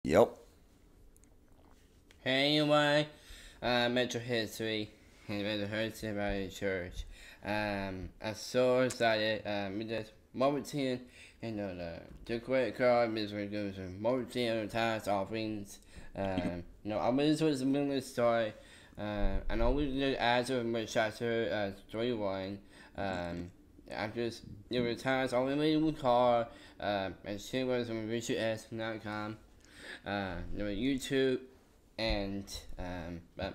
Yep. Hey, anyway, Metro History and Metro History about the church. I'm so excited. We just Martin, the credit card, Mr. Goes Martin, tithes, offerings. I wish it was a million story. I know we did answer in chapter 31. I just, there were times I only made one car, and she was on RichardS.com. There was YouTube, and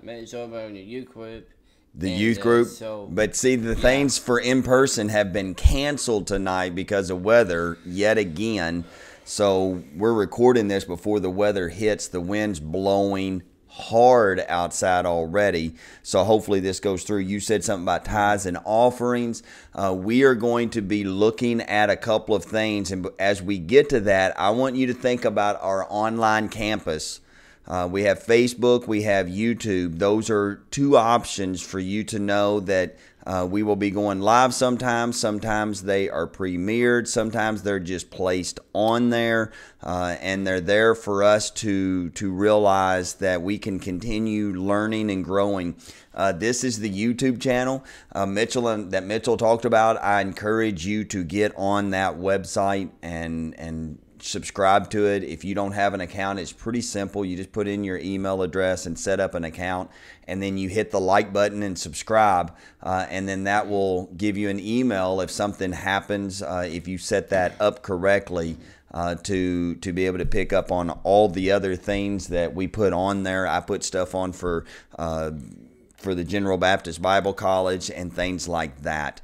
made sure about the youth group. The youth group. But see, the things for in person have been canceled tonight because of weather yet again. So we're recording this before the weather hits. The wind's blowing hard outside already. So hopefully this goes through. You said something about tithes and offerings. We are going to be looking at a couple of things. And as we get to that, I want you to think about our online campus. We have Facebook, we have YouTube. Those are two options for you to know that we will be going live sometimes. Sometimes they are premiered. Sometimes they're just placed on there. And they're there for us to realize that we can continue learning and growing. This is the YouTube channel that Mitchell talked about. I encourage you to get on that website and subscribe to it. If you don't have an account, it's pretty simple. You just put in your email address and set up an account, and then you hit the like button and subscribe, and then that will give you an email if something happens, if you set that up correctly, to be able to pick up on all the other things that we put on there. I put stuff on for the General Baptist Bible College and things like that.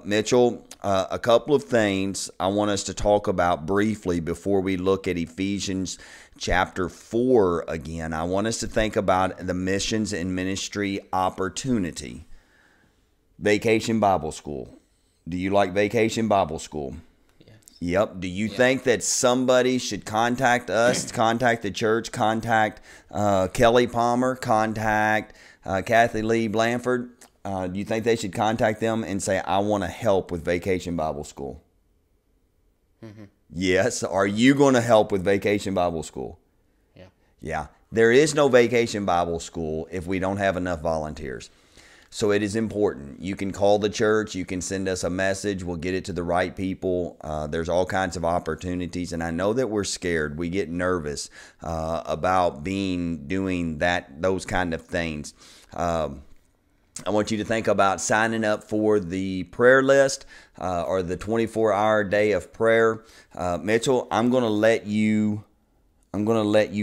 Mitchell, a couple of things I want us to talk about briefly before we look at Ephesians chapter 4 again. I want us to think about the missions and ministry opportunity. Vacation Bible School. Do you like Vacation Bible School? Yes. Yep. Do you think that somebody should contact us, contact the church, contact Kelly Palmer, contact Kathy Lee Blanford? Do you think they should contact them and say, I want to help with Vacation Bible School? Mm-hmm. Yes. Are you going to help with Vacation Bible School? Yeah. Yeah. There is no Vacation Bible School if we don't have enough volunteers. So it is important. You can call the church. You can send us a message. We'll get it to the right people. There's all kinds of opportunities. And I know that we're scared. We get nervous about doing those kind of things. I want you to think about signing up for the prayer list or the 24-hour day of prayer. Mitchell, I'm going to let you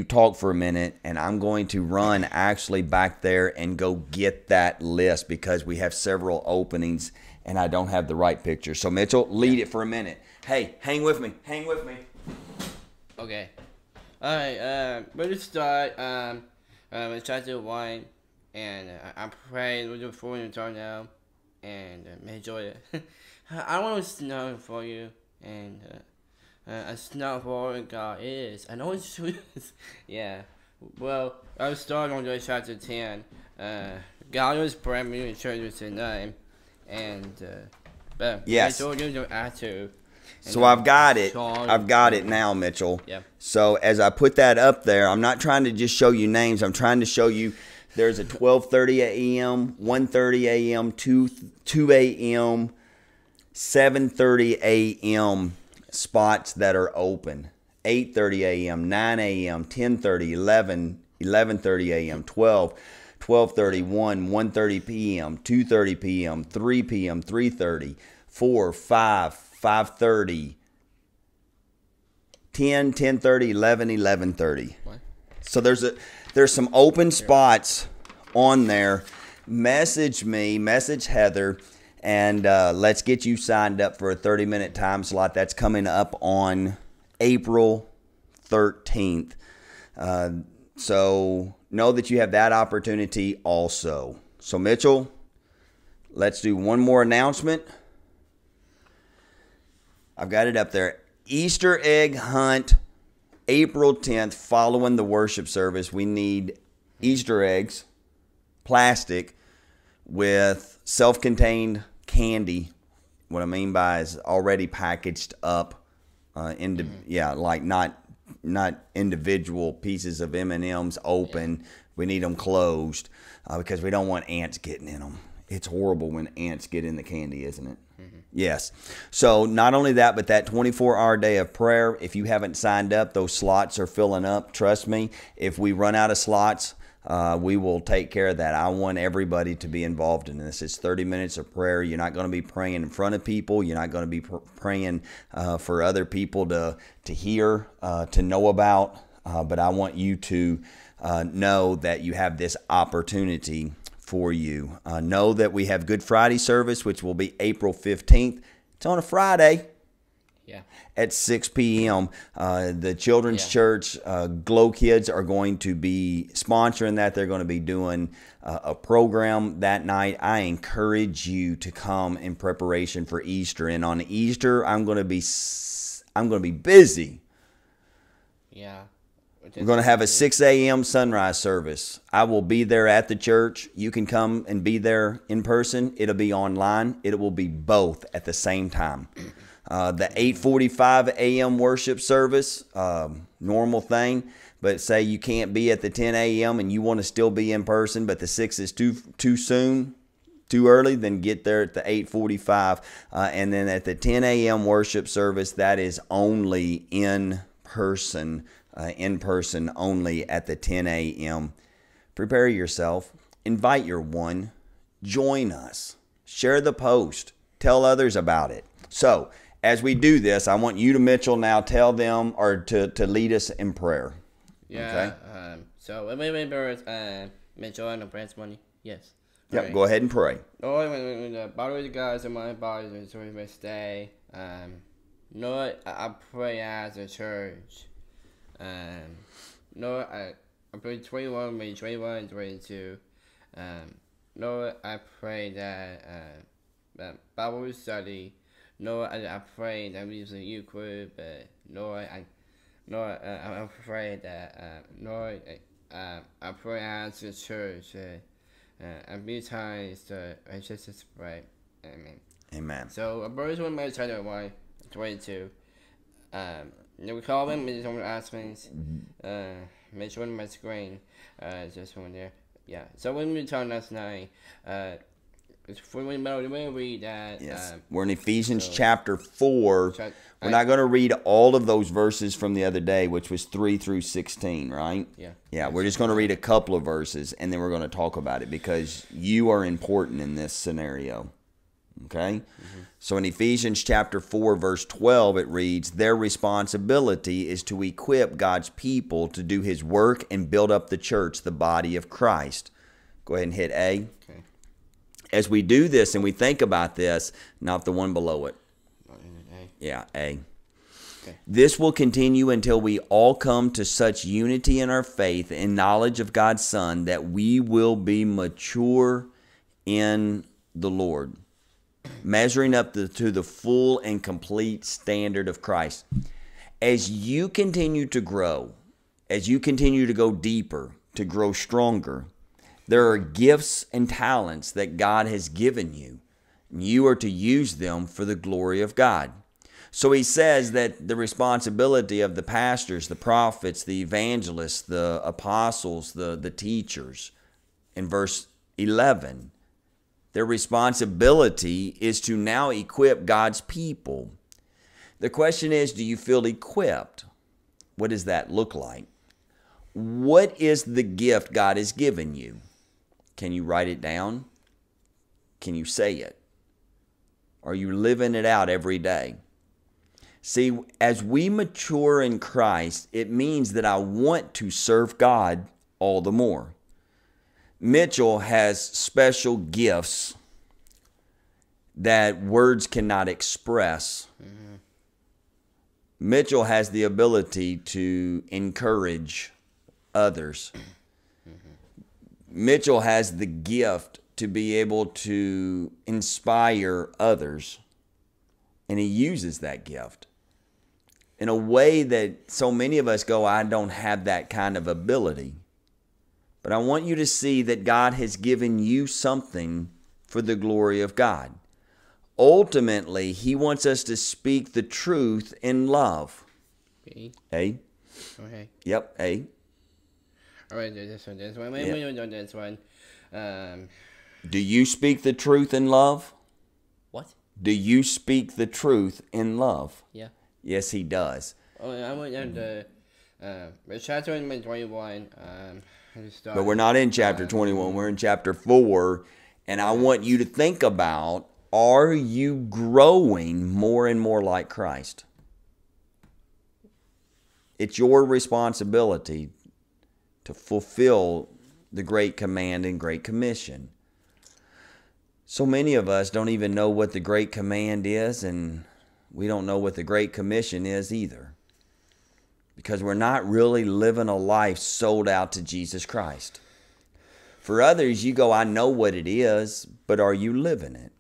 talk for a minute, and I'm going to run actually back there and go get that list because we have several openings and I don't have the right picture. So Mitchell, lead it for a minute. Hey, hang with me. Okay. All right. We'll start with chapter 1. And I pray with the phone and turn now, and enjoy it. I want to snow for you, and a snow for God is. I know it's true. Yeah. Well, I'll start on the chapter 10. God was brand new in church tonight, and yes. I told you to ask to. So I've got it. I've got it now, Mitchell. Yeah. So as I put that up there, I'm not trying to just show you names. I'm trying to show you. There's a 12:30 a.m., 1:30 a.m., 2 a.m., 7:30 a.m. spots that are open. 8:30 a.m., 9 a.m., 10:30, 11, 11:30 a.m., 12, 12:30, 1, 1:30 p.m., 2:30 p.m., 3 p.m., 3:30, 4, 5, 5:30, 10, 10:30, 11, 11:30. What? So there's some open spots on there. Message me, message Heather, and let's get you signed up for a 30-minute time slot. That's coming up on April 13th. So know that you have that opportunity also. So Mitchell, let's do one more announcement. I've got it up there. Easter egg hunt, April 10th, following the worship service. We need Easter eggs, plastic, with self-contained candy. What I mean by is already packaged up into, like not not individual pieces of M&Ms open. Yeah. We need them closed because we don't want ants getting in them. It's horrible when ants get in the candy, isn't it? Mm-hmm. Yes. So not only that, but that 24-hour day of prayer, if you haven't signed up, those slots are filling up. Trust me, if we run out of slots, we will take care of that. I want everybody to be involved in this. It's 30 minutes of prayer. You're not going to be praying in front of people. You're not going to be praying for other people to hear, to know about. But I want you to know that you have this opportunity for you. Know that we have Good Friday service, which will be April 15th. It's on a Friday. Yeah. At 6 p.m. The Children's Church, Glow Kids are going to be sponsoring that. They're going to be doing a program that night. I encourage you to come in preparation for Easter. And on Easter, I'm going to be busy. Yeah. We're going to have a 6 a.m. sunrise service. I will be there at the church. You can come and be there in person. It'll be online. It will be both at the same time. The 8:45 a.m. worship service, normal thing. But say you can't be at the 10 a.m. and you want to still be in person, but the 6 is too soon, too early, then get there at the 8:45. And then at the 10 a.m. worship service, that is only in person only at the 10 a.m. Prepare yourself. Invite your one. Join us. Share the post. Tell others about it. So, as we do this, I want you to, Mitchell, now tell them or to lead us in prayer. Yeah. Okay? So, remember, Mitchell and the branch money? Yes. Yep, right. Go ahead and pray. Lord, when the body of the guys in my body is during this day, Lord, I pray as a church. Lord, I pray 21, maybe 21 and 22. Lord, I pray that Bible study. Lord, I pray that we use you could, but Lord, I pray that Lord, I pray as a church. And be times to just pray. Amen. Amen. So, verse 1, my chapter 1, 22. We call them, maybe someone ask me, make sure on my screen, just one there. Yeah. So when we talked last night, we read that. Yes. We're in Ephesians chapter 4. We're not going to read all of those verses from the other day, which was 3 through 16, right? Yeah. Yeah. We're just going to read a couple of verses, and then we're going to talk about it because you are important in this scenario. Okay? Mm-hmm. So in Ephesians chapter 4, verse 12, it reads, their responsibility is to equip God's people to do his work and build up the church, the body of Christ. Go ahead and hit A. Okay. As we do this and we think about this, not the one below it. A. Yeah, A. Okay. This will continue until we all come to such unity in our faith and knowledge of God's Son that we will be mature in the Lord, measuring up to the full and complete standard of Christ. As you continue to grow, as you continue to go deeper, to grow stronger, there are gifts and talents that God has given you. You are to use them for the glory of God. So he says that the responsibility of the pastors, the prophets, the evangelists, the apostles, the teachers, in verse 11, their responsibility is to now equip God's people. The question is, do you feel equipped? What does that look like? What is the gift God has given you? Can you write it down? Can you say it? Are you living it out every day? See, as we mature in Christ, it means that I want to serve God all the more. Mitchell has special gifts that words cannot express. Mm-hmm. Mitchell has the ability to encourage others. Mm-hmm. Mitchell has the gift to be able to inspire others, and he uses that gift in a way that so many of us go, I don't have that kind of ability. But I want you to see that God has given you something for the glory of God. Ultimately, he wants us to speak the truth in love. Okay. Okay. Yep, A. All right, this one. Wait, we don't do this one. Do you speak the truth in love? What? Do you speak the truth in love? Yeah. Yes, he does. Oh, I went down to chapter 21. But we're not in chapter 21. We're in chapter 4. And I want you to think about, are you growing more and more like Christ? It's your responsibility to fulfill the Great Command and Great Commission. So many of us don't even know what the Great Command is, and we don't know what the Great Commission is either. Because we're not really living a life sold out to Jesus Christ. For others, you go, I know what it is, but are you living it?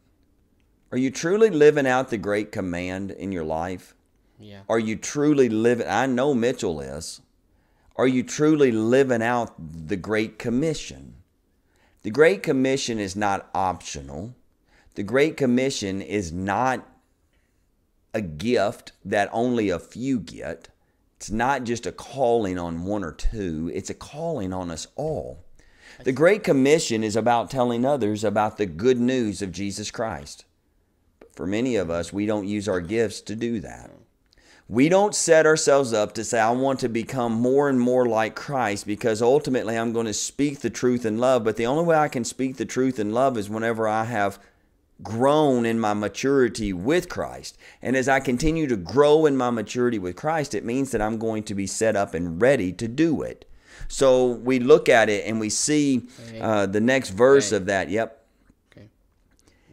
Are you truly living out the Great Command in your life? Yeah. Are you truly living, I know Mitchell is. Are you truly living out the Great Commission? The Great Commission is not optional. The Great Commission is not a gift that only a few get. It's not just a calling on one or two. It's a calling on us all. The Great Commission is about telling others about the good news of Jesus Christ. But for many of us, we don't use our gifts to do that. We don't set ourselves up to say, I want to become more and more like Christ because ultimately I'm going to speak the truth in love. But the only way I can speak the truth in love is whenever I have grown in my maturity with Christ. And as I continue to grow in my maturity with Christ, it means that I'm going to be set up and ready to do it. So we look at it and we see the next verse of that. Yep. Okay.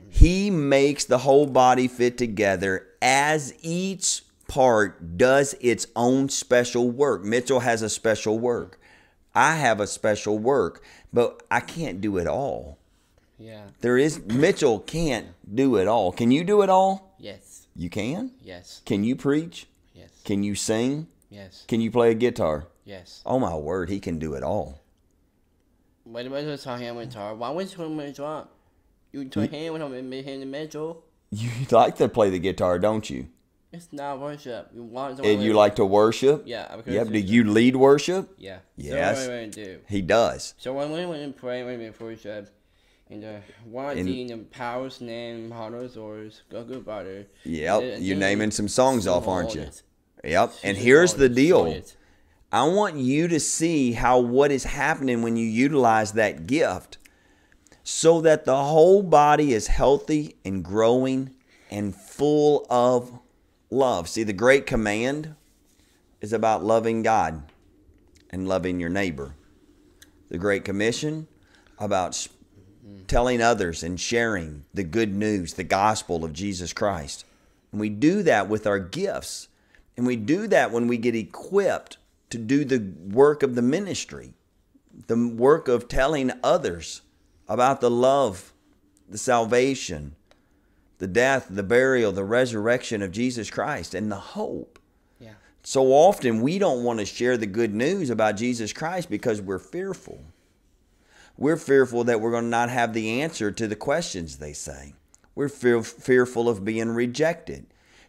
He makes the whole body fit together as each part does its own special work. Mitchell has a special work. I have a special work, but I can't do it all. Yeah. Mitchell can't do it all. Can you do it all? Yes. You can? Yes. Can you preach? Yes. Can you sing? Yes. Can you play a guitar? Yes. Oh my word, he can do it all. What about the talking with guitar? Why was you my drop? You took hand when I'm in the middle. You like to play the guitar, don't you? It's not worship. You want And you like to worship? Yeah. Yep. Do you lead worship? Yeah. Yes. So what I do. He does. So when we pray, when we worship, and one thing, the powers, name, models, or go good butter. Yep. You're naming some songs off, aren't you? Yep. And here's the deal. I want you to see how what is happening when you utilize that gift so that the whole body is healthy and growing and full of love. See, the Great Command is about loving God and loving your neighbor. The Great Commission about telling others and sharing the good news, the gospel of Jesus Christ. And we do that with our gifts. And we do that when we get equipped to do the work of the ministry, the work of telling others about the love, the salvation, the death, the burial, the resurrection of Jesus Christ, and the hope. Yeah. So often we don't want to share the good news about Jesus Christ because we're fearful. We're fearful that we're going to not have the answer to the questions they say. We're fearful of being rejected.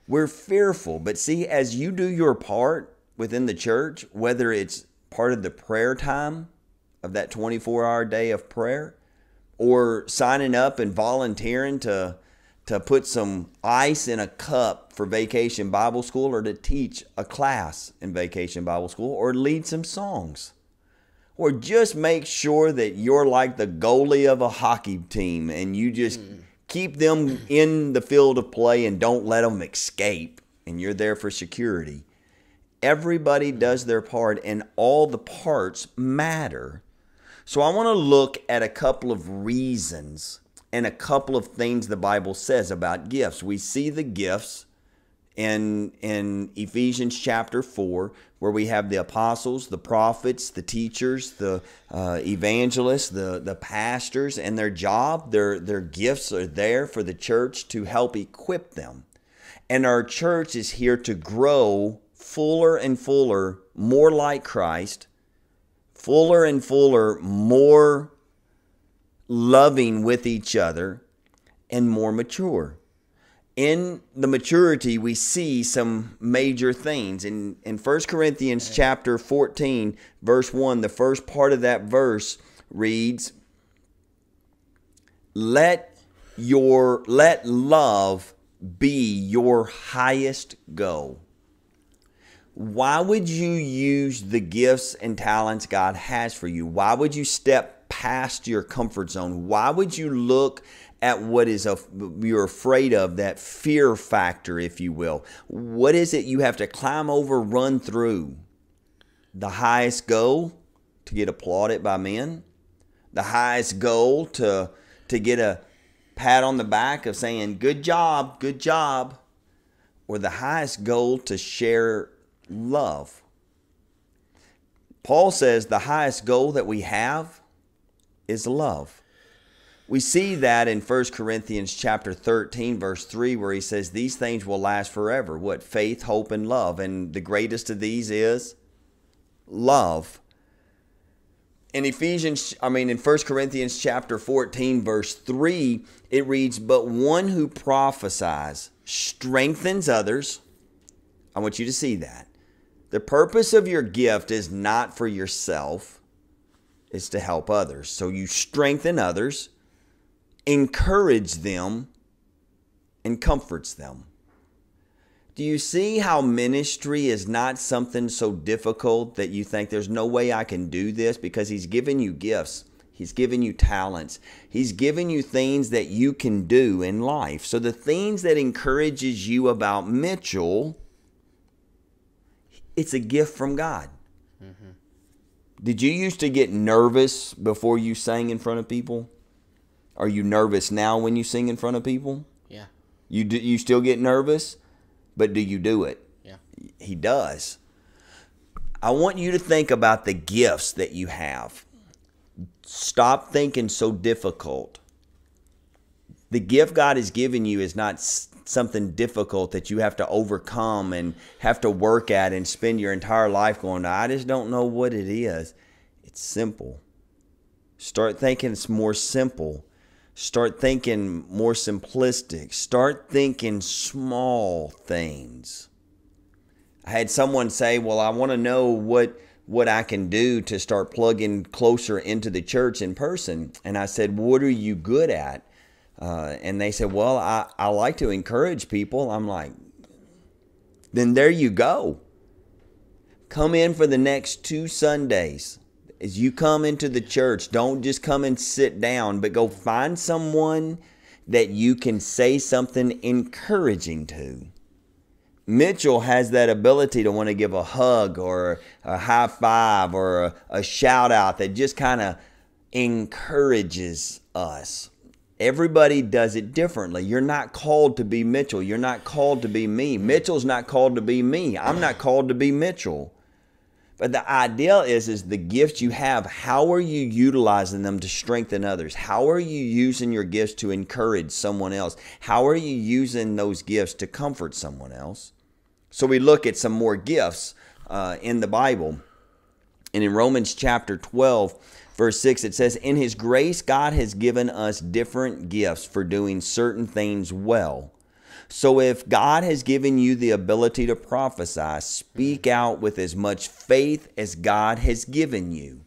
We're fearful. But see, as you do your part within the church, whether it's part of the prayer time of that 24-hour day of prayer, or signing up and volunteering to put some ice in a cup for Vacation Bible School, or to teach a class in Vacation Bible School, or lead some songs, or just make sure that you're like the goalie of a hockey team and you just keep them in the field of play and don't let them escape, and you're there for security. Everybody does their part, and all the parts matter. So I want to look at a couple of reasons and a couple of things the Bible says about gifts. We see the gifts in Ephesians chapter 4, where we have the apostles, the prophets, the teachers, the evangelists, the pastors, and their job, their gifts are there for the church to help equip them. And our church is here to grow fuller and fuller, more like Christ, fuller and fuller, more loving with each other, and more mature. in the maturity, we see some major things. In 1 Corinthians chapter 14, verse 1, the first part of that verse reads, Let love be your highest goal. Why would you use the gifts and talents God has for you? Why would you step past your comfort zone? Why would you look at what you're afraid of, that fear factor, if you will? What is it you have to climb over, run through? The highest goal? To get applauded by men? The highest goal? To get a pat on the back of saying, good job, good job? Or the highest goal to share love? Paul says the highest goal that we have is love. We see that in 1 Corinthians chapter 13, verse 3, where he says these things will last forever. What? Faith, hope, and love. And the greatest of these is love. In 1 Corinthians chapter 14, verse 3, it reads, But one who prophesies strengthens others. I want you to see that. The purpose of your gift is not for yourself. It's to help others. So you strengthen others, encourage them, and comforts them. Do you see how ministry is not something so difficult that you think there's no way I can do this? Because He's given you gifts. He's given you talents. He's given you things that you can do in life. So the things that encourages you about Mitchell, it's a gift from God. Mm-hmm. Did you used to get nervous before you sang in front of people? Are you nervous now when you sing in front of people? Yeah. You still get nervous, but do you do it? Yeah. He does. I want you to think about the gifts that you have. Stop thinking so difficult. The gift God has given you is not something difficult that you have to overcome and have to work at and spend your entire life going, I just don't know what it is. It's simple. Start thinking it's more simple. Start thinking more simplistic. Start thinking small things. I had someone say, well, I want to know what I can do to start plugging closer into the church in person. And I said, what are you good at? And they said, well, I like to encourage people. I'm like, then there you go. Come in for the next 2 Sundays. As you come into the church, don't just come and sit down, but go find someone that you can say something encouraging to. Mitchell has that ability to want to give a hug or a high five or a shout out that just kind of encourages us. Everybody does it differently. You're not called to be Mitchell. You're not called to be me. Mitchell's not called to be me. I'm not called to be Mitchell. But the idea is the gifts you have, how are you utilizing them to strengthen others? How are you using your gifts to encourage someone else? How are you using those gifts to comfort someone else? So we look at some more gifts in the Bible. And in Romans chapter 12, verse 6, it says, In His grace, God has given us different gifts for doing certain things well. So if God has given you the ability to prophesy, speak out with as much faith as God has given you.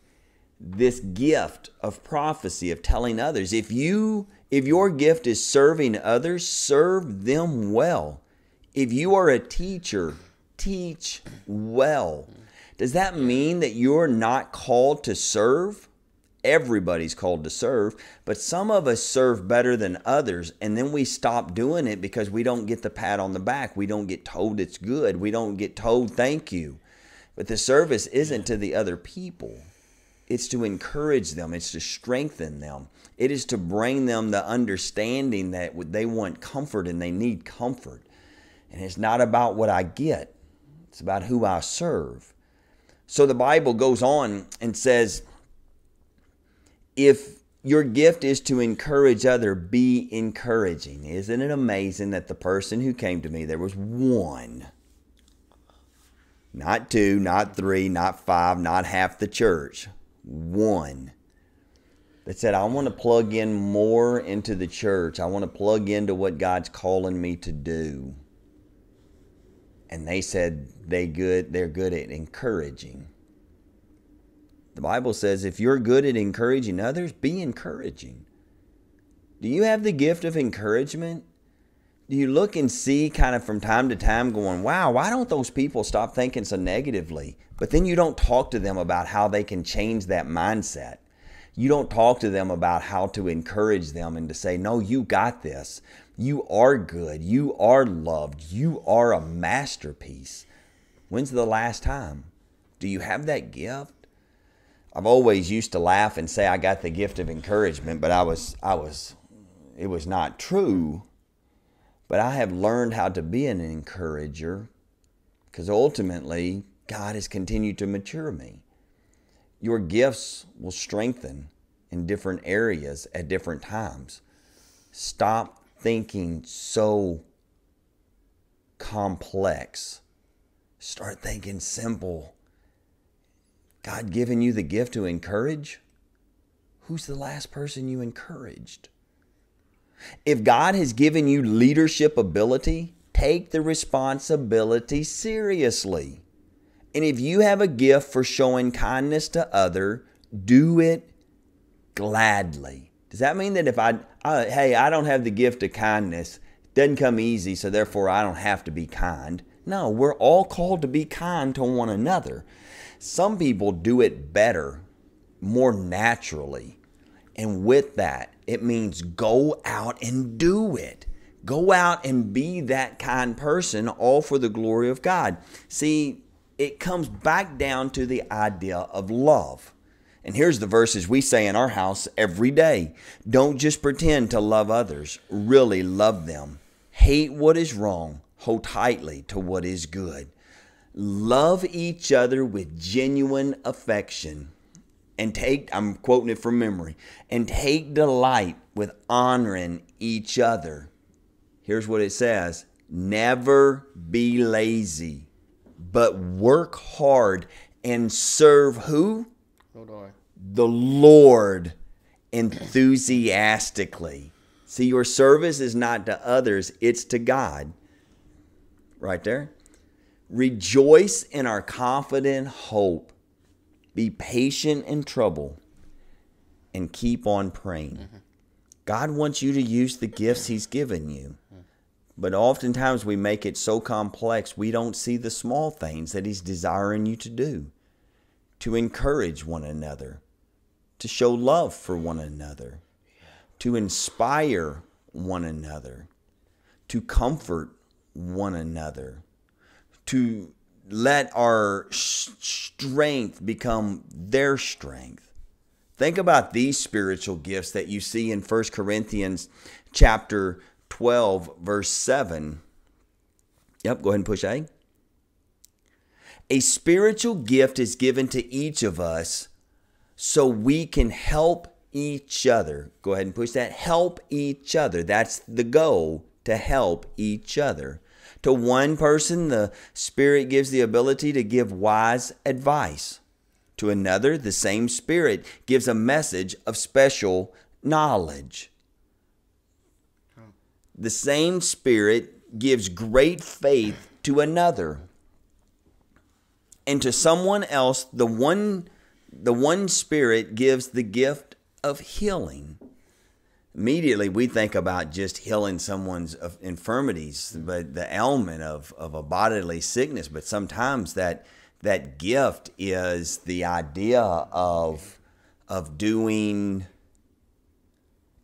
This gift of prophecy, of telling others, if your gift is serving others, serve them well. If you are a teacher, teach well. Does that mean that you're not called to serve? Everybody's called to serve, but some of us serve better than others, and then we stop doing it because we don't get the pat on the back. We don't get told it's good. We don't get told thank you. But the service isn't to the other people. It's to encourage them. It's to strengthen them. It is to bring them the understanding that they want comfort and they need comfort. And it's not about what I get. It's about who I serve. So the Bible goes on and says, if your gift is to encourage others, be encouraging. Isn't it amazing that the person who came to me, there was one, not 2, not 3, not 5, not half the church, one that said, I want to plug in more into the church. I want to plug into what God's calling me to do. And they said they're good at encouraging. The Bible says if you're good at encouraging others, be encouraging. Do you have the gift of encouragement? Do you look and see kind of from time to time going, wow, why don't those people stop thinking so negatively? But then you don't talk to them about how they can change that mindset. You don't talk to them about how to encourage them and to say, no, you got this. You are good. You are loved. You are a masterpiece. When's the last time? Do you have that gift? I've always used to laugh and say I got the gift of encouragement, but it was not true. But I have learned how to be an encourager because ultimately God has continued to mature me. Your gifts will strengthen in different areas at different times. Stop thinking so complex. Start thinking simple. God given you the gift to encourage? Who's the last person you encouraged? If God has given you leadership ability, take the responsibility seriously. And if you have a gift for showing kindness to others, do it gladly. Does that mean that if I don't have the gift of kindness, it doesn't come easy, so therefore I don't have to be kind? No, we're all called to be kind to one another. Some people do it better, more naturally. And with that, it means go out and do it. Go out and be that kind person, all for the glory of God. See, it comes back down to the idea of love. And here's the verses we say in our house every day. Don't just pretend to love others. Really love them. Hate what is wrong. Hold tightly to what is good. Love each other with genuine affection. And I'm quoting it from memory. And take delight with honoring each other. Here's what it says. Never be lazy, but work hard and serve who? The Lord enthusiastically. See, your service is not to others, it's to God. Right there. Rejoice in our confident hope. Be patient in trouble and keep on praying. Mm-hmm. God wants you to use the gifts He's given you. But oftentimes we make it so complex, we don't see the small things that He's desiring you to do. To encourage one another. To show love for one another. To inspire one another. To comfort one another. To let our strength become their strength. Think about these spiritual gifts that you see in 1 Corinthians chapter 12, verse 7. Yep, go ahead and push A. A spiritual gift is given to each of us so we can help each other. Go ahead and push that. Help each other. That's the goal, to help each other. To one person, the Spirit gives the ability to give wise advice. To another, the same Spirit gives a message of special knowledge. The same Spirit gives great faith to another. And to someone else, the one Spirit gives the gift of healing. Immediately we think about just healing someone's infirmities, but the ailment of a bodily sickness. But sometimes that gift is the idea of doing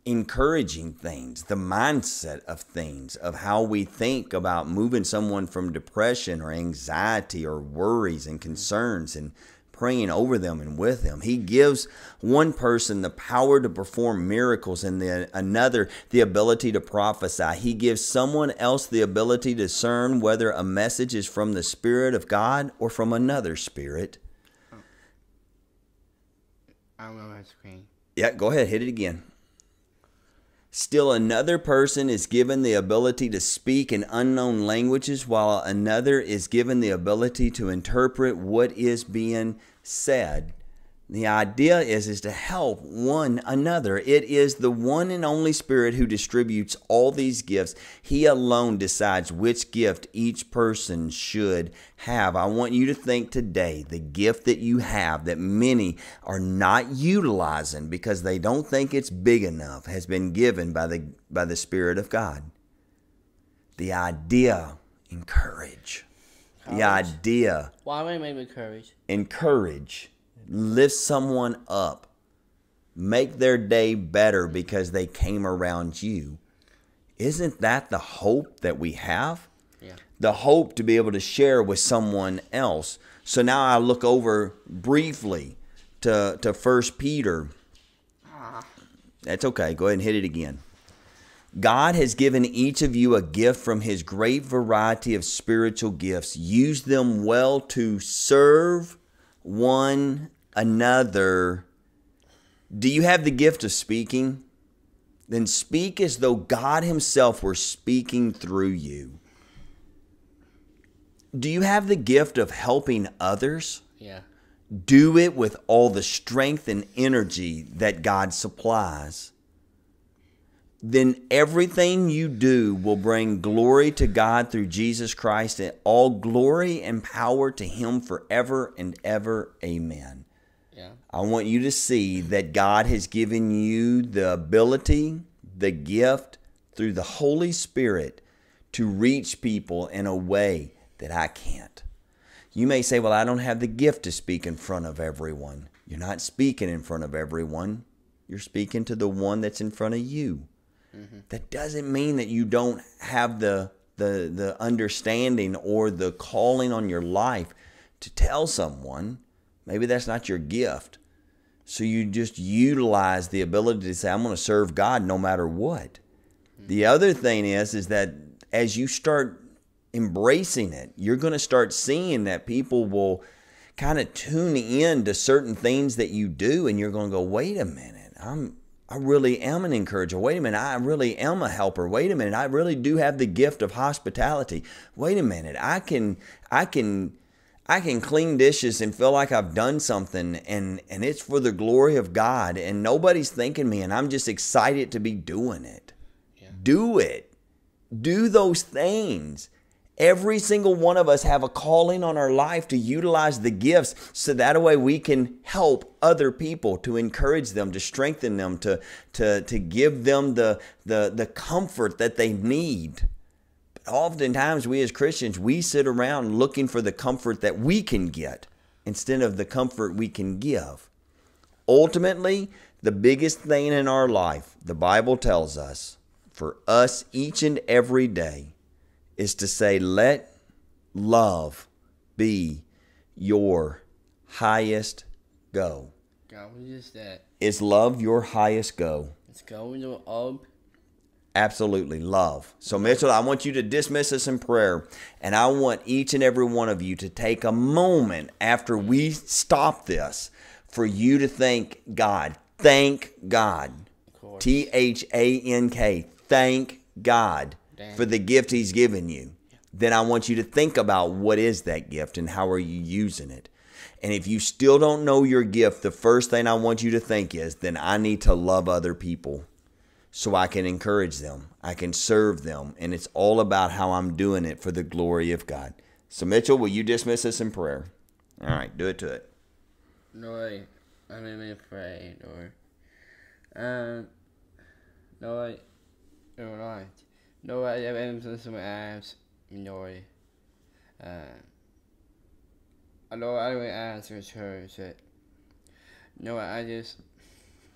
encouraging things, the mindset of things, of how we think about moving someone from depression or anxiety or worries and concerns and praying over them and with them. He gives one person the power to perform miracles and another the ability to prophesy. He gives someone else the ability to discern whether a message is from the Spirit of God or from another spirit. I'm on my screen. Yeah, go ahead. Hit it again. Still another person is given the ability to speak in unknown languages, while another is given the ability to interpret what is being said. The idea is to help one another. It is the one and only Spirit who distributes all these gifts. He alone decides which gift each person should have. I want you to think today, the gift that you have that many are not utilizing because they don't think it's big enough has been given by the Spirit of God. The idea, encourage. The idea. Why would I make encourage? Encourage. Lift someone up. Make their day better because they came around you. Isn't that the hope that we have? Yeah. The hope to be able to share with someone else. So now I look over briefly to 1 Peter. That's okay. Go ahead and hit it again. God has given each of you a gift from His great variety of spiritual gifts. Use them well to serve one another. Do you have the gift of speaking? Then speak as though God Himself were speaking through you. Do you have the gift of helping others? Yeah. Do it with all the strength and energy that God supplies. Then everything you do will bring glory to God through Jesus Christ, and all glory and power to Him forever and ever. Amen. Yeah. I want you to see that God has given you the ability, the gift, through the Holy Spirit to reach people in a way that I can't. You may say, well, I don't have the gift to speak in front of everyone. You're not speaking in front of everyone. You're speaking to the one that's in front of you. Mm-hmm. That doesn't mean that you don't have the understanding or the calling on your life to tell someone. Maybe that's not your gift. So you just utilize the ability to say, I'm going to serve God no matter what. Mm-hmm. The other thing is that as you start embracing it, you're going to start seeing that people will kind of tune in to certain things that you do, and you're going to go, wait a minute, I really am an encourager. Wait a minute, I really am a helper. Wait a minute, I really do have the gift of hospitality. Wait a minute, I can clean dishes and feel like I've done something, and it's for the glory of God, and nobody's thanking me, and I'm just excited to be doing it. Yeah. Do it. Do those things. Every single one of us have a calling on our life to utilize the gifts so that way we can help other people, to encourage them, to strengthen them, to give them the comfort that they need. But oftentimes we as Christians, we sit around looking for the comfort that we can get instead of the comfort we can give. Ultimately, the biggest thing in our life, the Bible tells us, for us each and every day, is to say, let love be your highest go. God, what is that? Is love your highest go? It's going to up. Absolutely, love. So Mitchell, I want you to dismiss us in prayer, and I want each and every one of you to take a moment after we stop this for you to thank God. Thank God. THANK. Thank God for the gift He's given you. Then I want you to think about what is that gift and how are you using it. And if you still don't know your gift, the first thing I want you to think is, then I need to love other people so I can encourage them. I can serve them. And it's all about how I'm doing it for the glory of God. So Mitchell, will you dismiss us in prayer? All right, do it to it. Lord, I'm even afraid, Lord. Lord, you're right. No, I have some abs, Lord. Lord, I would ask your church that, no, I just,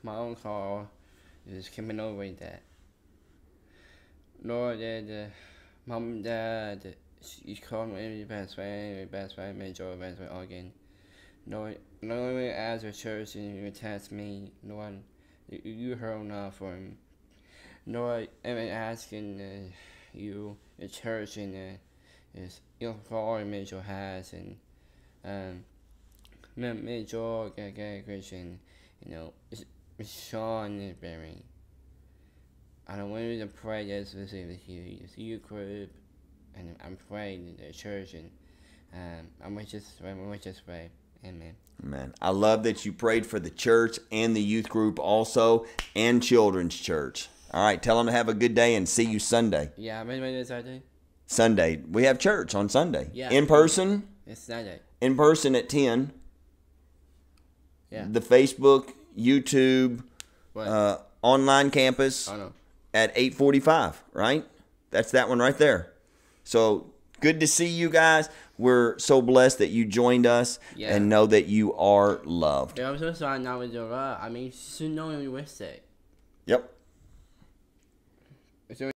my own call is coming over with that. Lord, that mom and dad, you call me every best friend, major, best friend, again. Lord, I would ask your church and you test me, Lord, you heard enough for me. Lord, I'm asking you, the church, and your glory major has, and major Christian, it's Sean is bearing. I don't want you to pray just specifically here. You see your group, and I'm praying in the church, and I'm just pray. Amen. Amen. I love that you prayed for the church and the youth group also, and children's church. All right, tell them to have a good day and see you Sunday. Yeah, when is Sunday? Sunday. We have church on Sunday. Yeah. In person? It's Sunday. In person at 10. Yeah. The Facebook, YouTube, online campus no. at 8:45, right? That's that one right there. So good to see you guys. We're so blessed that you joined us and know that you are loved. I'm so sorry now with your I mean, you should know you wish it. Yep.